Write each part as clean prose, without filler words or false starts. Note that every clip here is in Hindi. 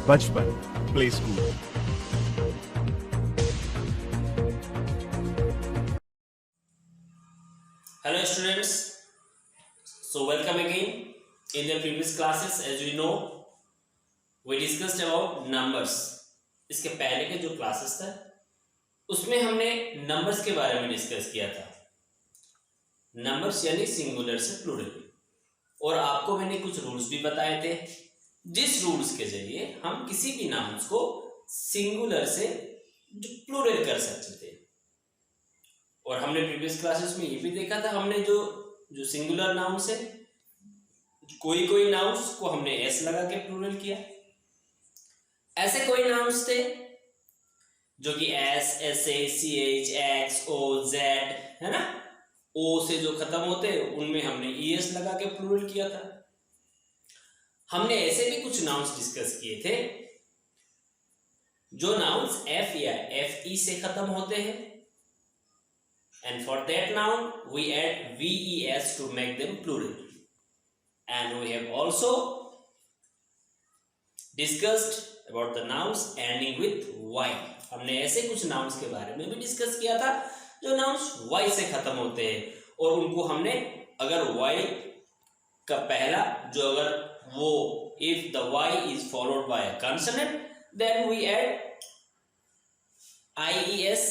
बचपन play school. Hello students, so welcome again. In the previous classes, as we know, we discussed about numbers. इसके पहले के जो क्लासेस था उसमें हमने नंबर्स के बारे में डिस्कस किया था। नंबर्स यानी सिंगुलर से प्लूरल, और आपको मैंने कुछ रूल्स भी बताए थे, जिस रूल्स के जरिए हम किसी भी नाउन्स को सिंगुलर से प्लूरल कर सकते थे। और हमने प्रीवियस क्लासेस में ये भी देखा था, हमने जो सिंगुलर नाउन्स है, कोई नाउन्स को हमने एस लगा के प्लूरल किया। ऐसे कोई नाउन्स थे जो कि S, S A, C H, X, O, Z, है ना, ओ से जो खत्म होते उनमें हमने ई एस लगा के प्लूरल किया था। हमने ऐसे भी कुछ नाउन्स डिस्कस किए थे जो नाउन्स एफ या एफ ई से खत्म होते हैं, and for that noun we add VES to make them plural. And we have also discussed about the nouns ending with Y. हमने ऐसे कुछ nouns के बारे में भी डिस्कस किया था जो nouns Y से खत्म होते हैं, और उनको हमने अगर Y का पहला जो अगर वो if the Y is followed by a consonant then we add IES.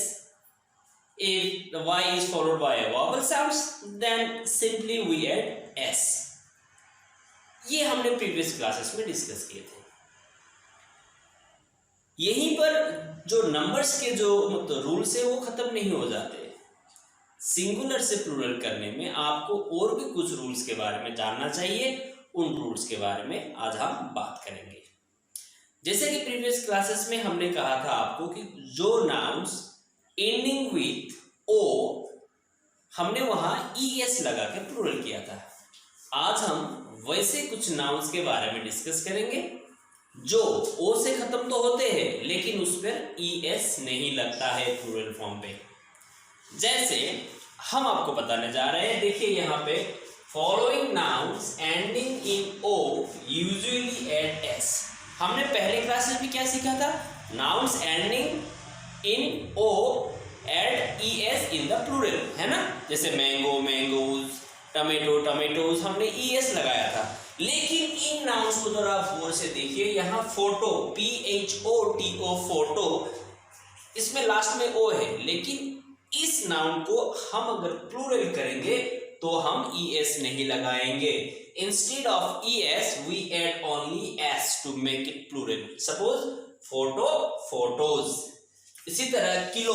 If the Y is followed by a vowel sounds then simply we add S. ये हमने प्रीवियस क्लासेस में डिस्कस किए थे। यहीं पर जो नंबर्स के जो मतलब रूल्स है वो खत्म नहीं हो जाते। सिंगुलर से प्लूरल करने में आपको और भी कुछ रूल्स के बारे में जानना चाहिए, उन रूल्स के बारे में आज हम बात करेंगे। जैसे कि प्रीवियस क्लासेस में हमने कहा था आपको कि जो नाउन्स एंडिंग विथ ओ हमने वहां ई एस लगा के प्लूरल किया था। आज हम वैसे कुछ नाउन्स के बारे में डिस्कस करेंगे जो ओ से खत्म तो होते हैं लेकिन उस पर ई एस नहीं लगता है प्लूरल फॉर्म पे। जैसे हम आपको बताने जा रहे हैं, देखिए यहाँ पे following nouns ending in O usually add S. हमने पहले क्लासेस में क्या सीखा था, nouns ending in O add E S in the plural, है ना। जैसे मैंगो, मैंगोज, टमेटो, टमेटोज, हमने ई एस लगाया था। लेकिन इन नाउन्स को जरा आप गौर से देखिए, यहाँ फोटो, PHOTO, फोटो, इसमें लास्ट में ओ है, लेकिन इस नाउन को हम अगर प्लूरल करेंगे तो हम ई एस नहीं लगाएंगे। Instead of E S we add only S to make it plural. Suppose photo, photos. इसी तरह किलो,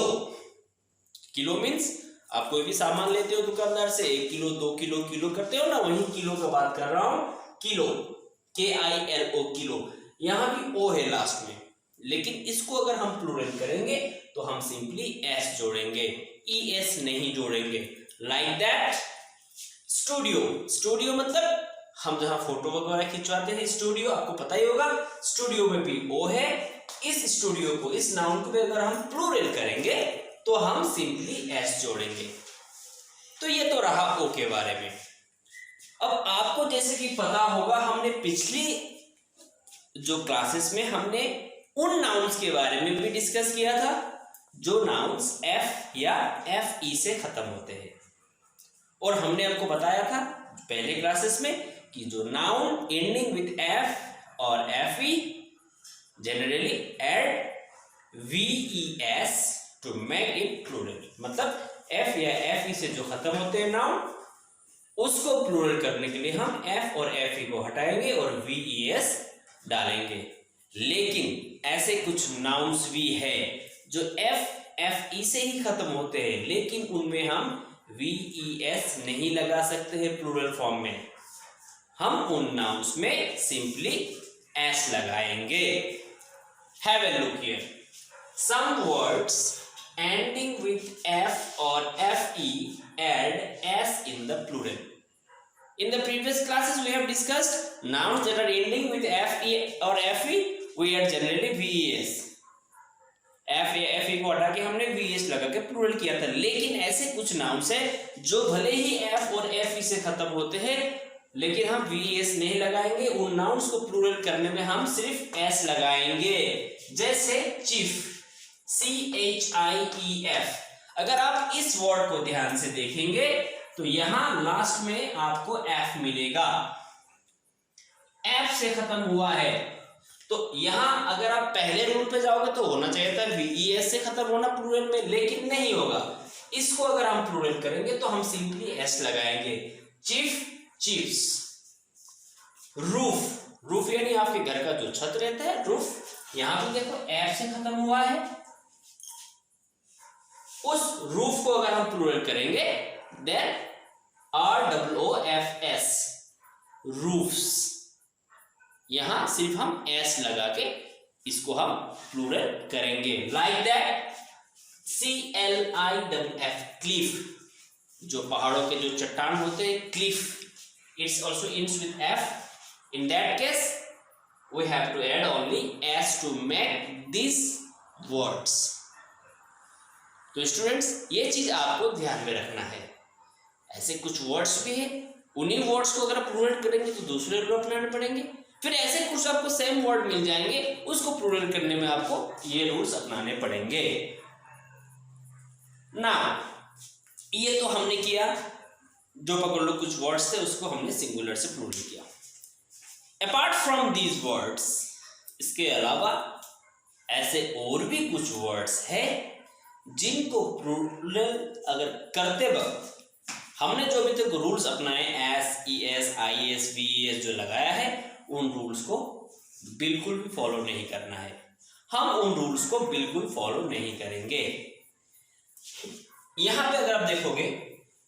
किलो मीन्स आप कोई भी सामान लेते हो दुकानदार से, 1 किलो 2 किलो किलो करते हो ना, वही किलो का बात कर रहा हूं। किलो, KILO, किलो, यहां भी ओ है लास्ट में, लेकिन इसको अगर हम प्लूरल करेंगे तो हम सिंपली एस जोड़ेंगे, ई एस नहीं जोड़ेंगे। लाइक दैट स्टूडियो, स्टूडियो मतलब हम जहां फोटो वगैरह खिंचवाते हैं, स्टूडियो आपको पता ही होगा, स्टूडियो में भी ओ है। इस स्टूडियो को, इस नाउन को अगर हम प्लूरल करेंगे तो हम सिंपली एस जोड़ेंगे। तो ये तो रहा ओ के बारे में। अब आपको जैसे कि पता होगा, हमने पिछली जो क्लासेस में हमने उन नाउन्स के बारे में भी डिस्कस किया था जो नाउन्स एफ या एफ ई से खत्म होते हैं, और हमने आपको बताया था पहले क्लासेस में कि जो नाउन एंडिंग विथ एफ और F E generally add VES to make it plural. मतलब एफ या एफ ई से जो खत्म होते हैं नाउन, उसको प्लूरल करने के लिए हम एफ और एफ ई को हटाएंगे और VES डालेंगे। लेकिन ऐसे कुछ नाउन्स भी है जो एफ एफ ई से ही खत्म होते हैं, लेकिन उनमें हम VES नहीं लगा सकते हैं प्लूरल फॉर्म में। हम उन नाउन्स में सिंपली एस लगाएंगे। Have a look here. Some words ending with F or FE add S in the plural. In the previous classes we have discussed nouns that are ending with FE or FE, we add generally VES. F या FE को हटा के हमने VES लगा के प्लूरल किया था। लेकिन ऐसे कुछ नाउन्स है जो भले ही F और FE से खत्म होते हैं, लेकिन हम VES नहीं लगाएंगे। उन नाउन्स को प्लूरल करने में हम सिर्फ S लगाएंगे। जैसे चीफ, CHIEF। अगर आप इस वर्ड को ध्यान से देखेंगे तो यहां लास्ट में आपको F मिलेगा। F से खत्म हुआ है, तो यहां अगर आप पहले रूल पे जाओगे तो होना चाहिए था VES से खत्म होना प्लूरल में, लेकिन नहीं होगा। इसको अगर हम प्लूरल करेंगे तो हम सिंपली S लगाएंगे। Chief, chiefs. रूफ, रूफ यानी आपके घर का जो छत रहता है, रूफ। यहां भी देखो F से खत्म हुआ है। उस रूफ को अगर हम प्लूरल करेंगे देन ROOFS, रूफ्स। यहां सिर्फ हम S लगा के इसको हम प्लूरल करेंगे। Like that CLIFF, Cliff. जो पहाड़ों के जो चट्टान होते हैं, Cliff, it's also ends with F. In that case we have to add only S to make these words. तो स्टूडेंट्स ये चीज आपको ध्यान में रखना है। ऐसे कुछ वर्ड्स भी है, उन्हीं वर्ड्स को अगर आप प्लूरल करेंगे तो दूसरे रूल अपनाने पड़ेंगे। फिर ऐसे कुछ आपको सेम वर्ड मिल जाएंगे, उसको प्लूरल करने में आपको ये रूल्स अपनाने पड़ेंगे। ना ये तो हमने किया, जो पकड़ लो कुछ वर्ड्स थे उसको हमने सिंगुलर से प्लूरल किया। अपार्ट फ्रॉम दीज वर्ड्स, इसके अलावा ऐसे और भी कुछ वर्ड्स है जिनको प्लूरल अगर करते वक्त हमने जो अभी तक रूल्स अपनाए S, ES, IS, VES जो लगाया है, उन रूल्स को बिल्कुल भी फॉलो नहीं करना है। हम उन रूल्स को बिल्कुल फॉलो नहीं करेंगे। यहां पे अगर आप देखोगे,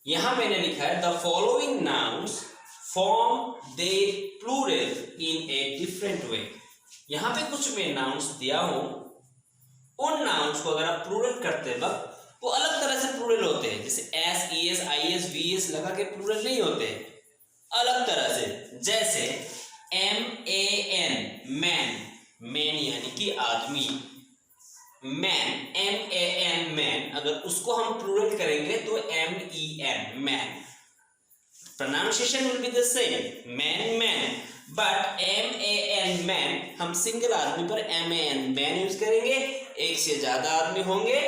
यहां मैंने लिखा है the following nouns form their plural in a different way. यहां पे कुछ मैं नाउन्स दिया हूं, उन नाउन्स को अगर आप प्लूरल करते वक्त वो अलग तरह से प्लूरल होते हैं। जैसे S, ES, IS, VES लगा के प्लूरल नहीं होते, अलग तरह से। जैसे MAN, मैन, मैन यानी कि आदमी। मैन, MAN, मैन, अगर उसको हम प्लूरल करेंगे तो MEN, man. Pronunciation will be the same, man, man, but MAN, man, हम सिंगल आदमी पर MAN, मैन यूज करेंगे। एक से ज्यादा आदमी होंगे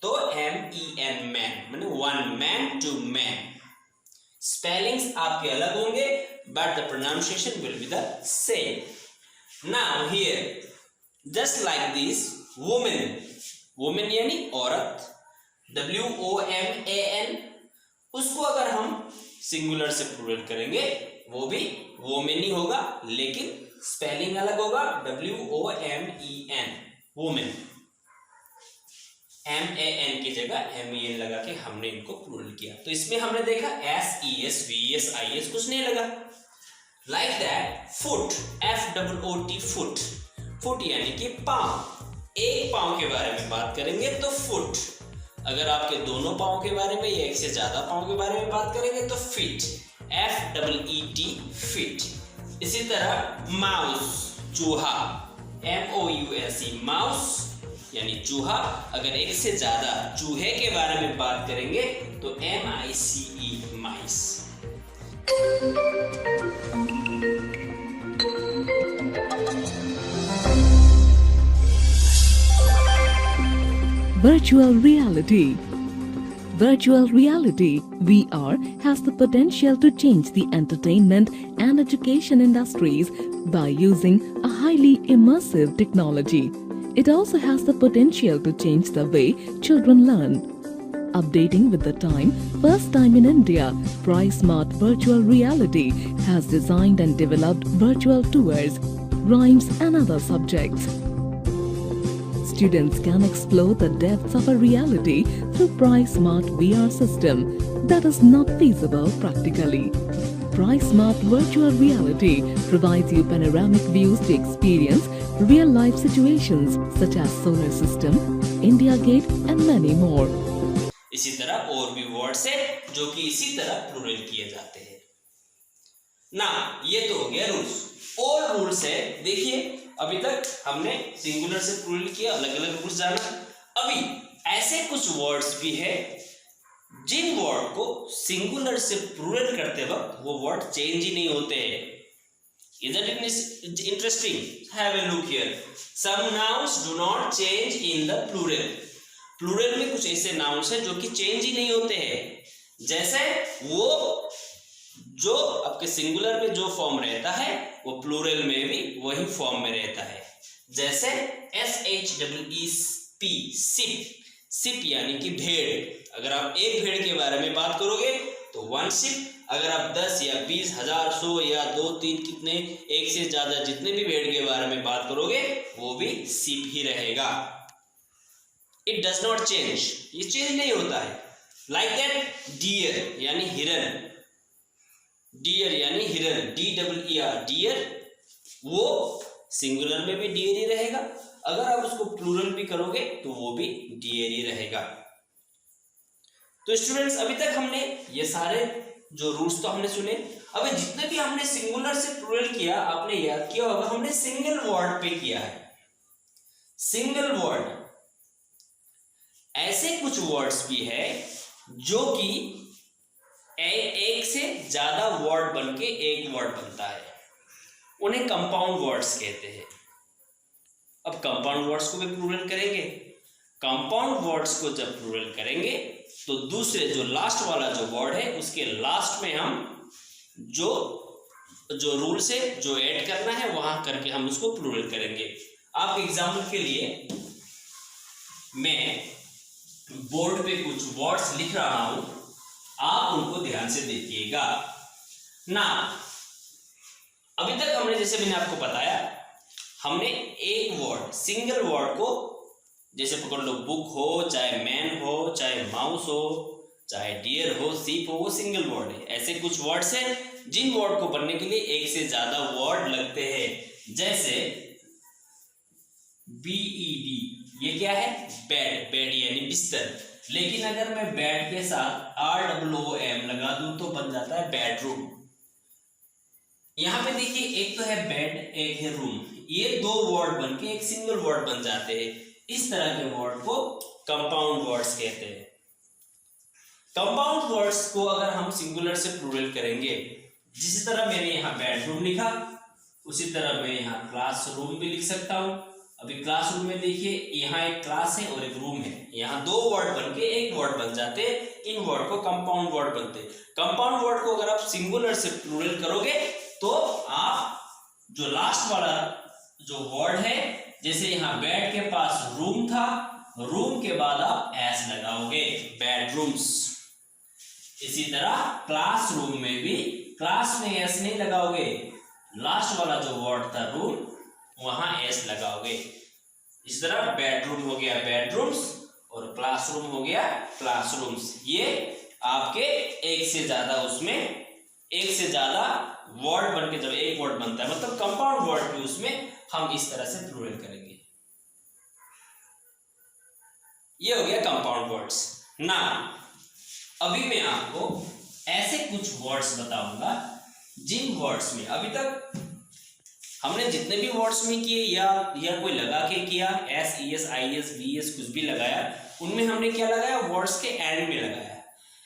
तो MEN, मैन, माने one man, two man. Spellings आपके अलग होंगे but the pronunciation will be the same. Now here just like this, women, women यानी औरत, WOMAN, उसको अगर हम सिंगुलर से प्लूरल करेंगे वो भी वोमेन ही होगा, लेकिन स्पेलिंग अलग होगा, WOMEN, वुमेन। MAN की जगह MEN लगा के हमने इनको प्लूरल किया। तो इसमें हमने देखा S, ES, VES, IS कुछ नहीं लगा। Like that foot, FOOT, foot, foot यानी कि पांव। एक पांव के बारे में बात करेंगे तो फुट। अगर आपके दोनों पांव के बारे में या एक से ज्यादा पांव के बारे में बात करेंगे तो फिट, FEET, फिट। इसी तरह माउस, चूहा, MOUSE, माउस यानी चूहा। अगर एक से ज्यादा चूहे के बारे में बात करेंगे तो MICE, mice. Virtual reality. Virtual reality, VR, has the potential to change the entertainment and education industries by using a highly immersive technology. It also has the potential to change the way children learn. Updating with the time, first time in India, PriSmart Virtual Reality has designed and developed virtual tours, rhymes and other subjects. Students can explore the depths of a reality through PriSmart VR system that is not feasible practically. PriSmart Virtual Reality provides you panoramic views to experience real-life situations such as solar system, India Gate and many more. इसी तरह और भी वर्ड्स है जो कि इसी तरह प्लूरल किए जाते हैं ना। ये तो हो गया रूल्स। और रूल्स है, देखिए अभी तक हमने सिंगुलर से प्लूरल किया, अलग अलग रूल्स जाना। अभी ऐसे कुछ वर्ड्स भी है जिन वर्ड को सिंगुलर से प्लूरल करते वक्त वो वर्ड चेंज ही नहीं होते हैं। Isn't it interesting? Have a look here. Some nouns do not change in the plural. Plural में कुछ ऐसे नाउन्स हैं जो कि चेंज ही नहीं होते हैं। जैसे वो जो आपके सिंगुलर में जो फॉर्म रहता है वो प्लूरल में भी वही फॉर्म में रहता है। जैसे SHEEP, शिप, शिप यानी कि भेड़। अगर आप एक भेड़ के बारे में बात करोगे तो वन शिप। अगर आप 10 या 20 1000 100 या 2 3 कितने एक से ज्यादा जितने भी भेड़ के बारे में बात करोगे वो भी शिप ही रहेगा। इट डज नॉट चेंज, ये चेंज नहीं होता है। लाइक दैट डियर यानी हिरन, डियर यानी हिरन, DEER, डियर, वो सिंगुलर में भी डियर ही रहेगा। अगर आप उसको प्लूरल भी करोगे तो वो भी डियर ही रहेगा। तो स्टूडेंट्स अभी तक हमने ये सारे जो रूल्स तो हमने सुने। अब जितने भी हमने सिंगुलर से प्लूरल किया आपने याद किया होगा, हमने सिंगल वर्ड पे किया है। सिंगल वर्ड, ऐसे कुछ वर्ड्स भी है जो कि एक से ज्यादा वर्ड बनके एक वर्ड बनता है, उन्हें कंपाउंड वर्ड्स कहते हैं। अब कंपाउंड वर्ड्स को भी प्लूरल करेंगे। कंपाउंड वर्ड्स को जब प्लूरल करेंगे तो दूसरे जो लास्ट वाला जो वर्ड है उसके लास्ट में हम जो रूल से जो ऐड करना है वहां करके हम उसको प्लूरल करेंगे। आप एग्जाम्पल के लिए मैं बोर्ड पे कुछ वर्ड्स लिख रहा हूं, आप उनको ध्यान से देखिएगा ना। अभी तक हमने जैसे मैंने आपको बताया, हमने एक वर्ड सिंगल वर्ड को जैसे पकड़ लो, बुक हो चाहे मैन हो चाहे माउस हो चाहे डियर हो सीप हो, वो सिंगल वर्ड है। ऐसे कुछ वर्ड्स हैं जिन वर्ड को बनने के लिए एक से ज्यादा वर्ड लगते हैं। जैसे BED, ये क्या है? बेड, बेड यानी बिस्तर। लेकिन अगर मैं बेड के साथ ROOM लगा दूं तो बन जाता है बेडरूम। यहां पे देखिए एक तो है बेड एक है रूम, ये दो वर्ड बनके एक सिंगल वर्ड बन जाते हैं। इस तरह के वर्ड को कंपाउंड वर्ड्स कहते हैं। कंपाउंड वर्ड्स को अगर हम सिंगुलर से प्लूरल करेंगे, जिस तरह मैंने यहाँ बेडरूम लिखा उसी तरह मैं यहाँ क्लासरूम भी लिख सकता हूँ। अभी क्लासरूम में देखिए यहाँ एक क्लास है और एक रूम है, यहाँ दो वर्ड बनके एक वर्ड बन जाते हैं। इन वर्ड को कंपाउंड वर्ड बनते हैं। कंपाउंड वर्ड को अगर आप सिंगुलर से प्लूरल करोगे तो आप जो लास्ट वाला जो वर्ड है, जैसे यहाँ बेड के पास रूम था, रूम के बाद आप एस लगाओगे, बेडरूम्स। इसी तरह क्लासरूम में भी क्लास में एस नहीं लगाओगे, लास्ट वाला जो वर्ड था रूम वहां एस लगाओगे। इस तरह बेडरूम हो गया बेडरूम्स और क्लासरूम हो गया क्लासरूम्स। ये आपके एक से ज्यादा उसमें एक से ज्यादा वर्ड बनके जब एक वर्ड बनता है, मतलब कंपाउंड वर्ड भी उसमें हम इस तरह से प्लूरल करेंगे। ये हो गया कंपाउंड वर्ड्स ना। अभी मैं आपको ऐसे कुछ वर्ड्स बताऊंगा जिन वर्ड्स में अभी तक हमने जितने भी वर्ड्स में किए या कोई लगा के किया, S E S I S V S कुछ भी लगाया, उनमें हमने क्या लगाया? वर्ड्स के एंड में लगाया।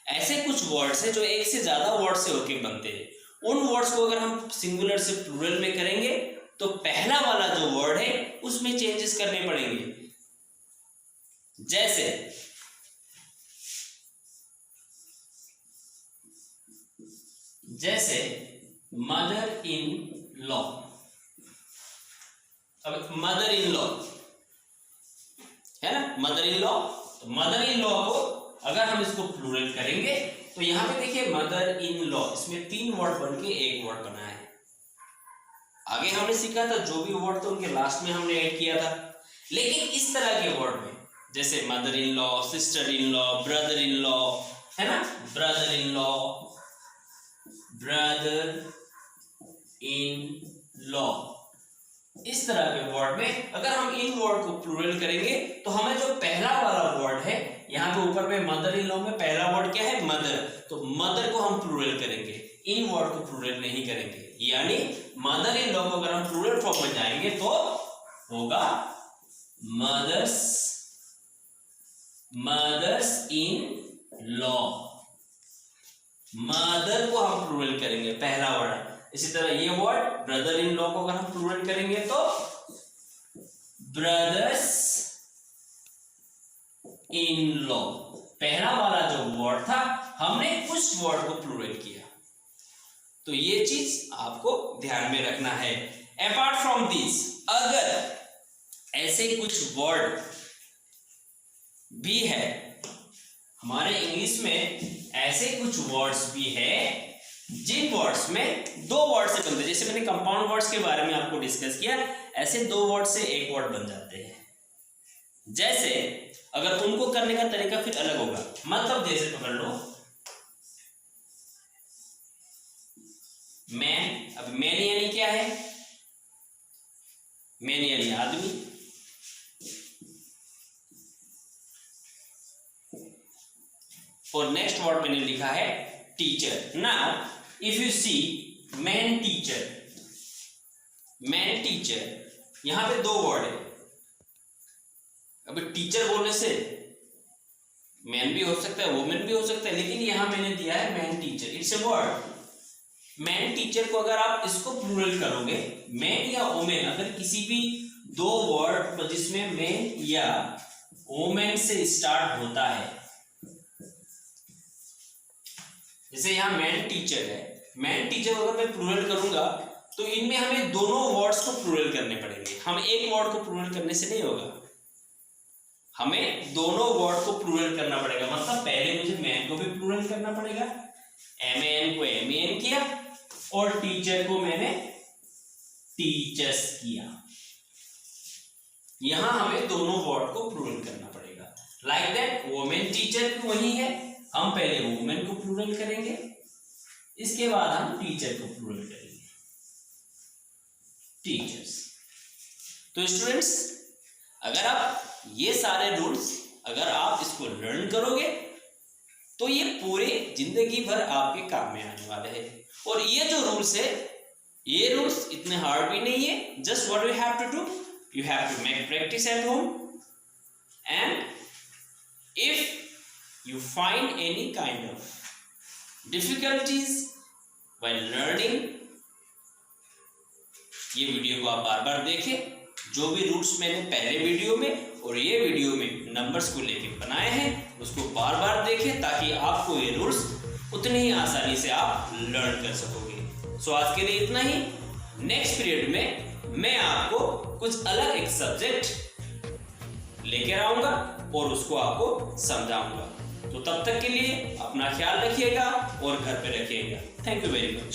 ऐसे कुछ वर्ड्स है जो एक से ज्यादा वर्ड से होके बनते हैं। उन वर्ड्स को अगर हम सिंगुलर से प्लूरल में करेंगे तो पहला वाला जो वर्ड है उसमें चेंजेस करने पड़ेंगे। जैसे मदर इन लॉ। अब मदर इन लॉ है ना, मदर इन लॉ। तो मदर इन लॉ को अगर हम इसको प्लूरल करेंगे तो यहां पे देखिए मदर इन लॉ, इसमें 3 वर्ड बनके एक वर्ड बना है। आगे हमने सीखा था जो भी वर्ड थे उनके लास्ट में हमने ऐड किया था। लेकिन इस तरह के वर्ड में जैसे mother in law, sister in law, brother in law, है ना, brother in law, brother in law, इस तरह के वर्ड में अगर हम इन वर्ड को प्लूरल करेंगे तो हमें जो पहला वाला वर्ड है, यहाँ पे ऊपर में मदर इन लॉ में पहला वर्ड क्या है? मदर। तो मदर को हम प्लूरल करेंगे, इन वर्ड को प्लूरल नहीं करेंगे। यानी मदर इन लॉ को अगर हम प्लूरल फॉर्म में जाएंगे तो होगा मदर्स इन लॉ, मदर को हम प्लूरल करेंगे पहला वर्ड। इसी तरह ये वर्ड ब्रदर इन लॉ को अगर हम प्लूरल करेंगे तो ब्रदर्स इन लॉ। पहला वाला जो वर्ड था हमने उस वर्ड को प्लूरल किया, तो ये चीज आपको ध्यान में रखना है। अपार्ट फ्रॉम दिस, अगर ऐसे कुछ वर्ड भी है हमारे इंग्लिश में, ऐसे कुछ वर्ड्स भी है जिन वर्ड्स में दो वर्ड से बनते हैं, जैसे मैंने कंपाउंड वर्ड्स के बारे में आपको डिस्कस किया, ऐसे दो वर्ड से एक वर्ड बन जाते हैं। जैसे अगर उनको करने का तरीका फिर अलग होगा, मतलब जैसे पकड़ लो मैन। अब मैन यानी क्या है? मैन यानी आदमी, और नेक्स्ट वर्ड मैंने लिखा है teacher. Now if you see man teacher, man teacher, यहां पे दो वर्ड है। अभी टीचर बोलने से मैन भी हो सकता है, वुमेन भी हो सकता है, लेकिन यहां मैंने दिया है man teacher, it's a word. Man teacher को अगर आप इसको प्लूरल करोगे, मैन या वुमेन, अगर किसी भी दो वर्ड जिसमें मैन या वुमेन से स्टार्ट होता है, जैसे यहां मैन टीचर है, मैन टीचर को अगर मैं प्लूरल करूंगा तो इनमें हमें दोनों वर्ड्स को प्लूरल करने पड़ेंगे। हम एक वर्ड को प्लूरल करने से नहीं होगा, हमें दोनों वर्ड को प्लूरल करना पड़ेगा। मतलब पहले मुझे मैन को भी प्लूरल करना पड़ेगा, एमएन को एमएन किया, और टीचर को मैंने टीचर्स किया। यहां हमें दोनों वर्ड को प्लूरल करना पड़ेगा। लाइक दैट वुमेन टीचर भी वही है, हम पहले वुमेन को प्लूरल करेंगे, इसके बाद हम टीचर को प्लूरल करेंगे, टीचर्स। तो स्टूडेंट्स, अगर आप ये सारे रूल्स अगर आप इसको लर्न करोगे तो ये पूरे जिंदगी भर आपके काम में आने वाले हैं। और ये जो रूल्स है, ये रूल्स इतने हार्ड भी नहीं है। Just what you have to do, you have to make practice at home, and if you find any kind of difficulties while learning, ये वीडियो को आप बार बार देखें। जो भी रूल्स मैंने पहले वीडियो में और ये वीडियो में नंबर्स को लेके बनाए हैं, उसको बार बार देखें ताकि आपको ये रूल्स उतनी ही आसानी से आप लर्न कर सकोगे। सो आज के लिए इतना ही। नेक्स्ट पीरियड में मैं आपको कुछ अलग एक सब्जेक्ट लेकर आऊंगा और उसको आपको समझाऊंगा। तो तब तक के लिए अपना ख्याल रखिएगा और घर पे रखिएगा। Thank you very much.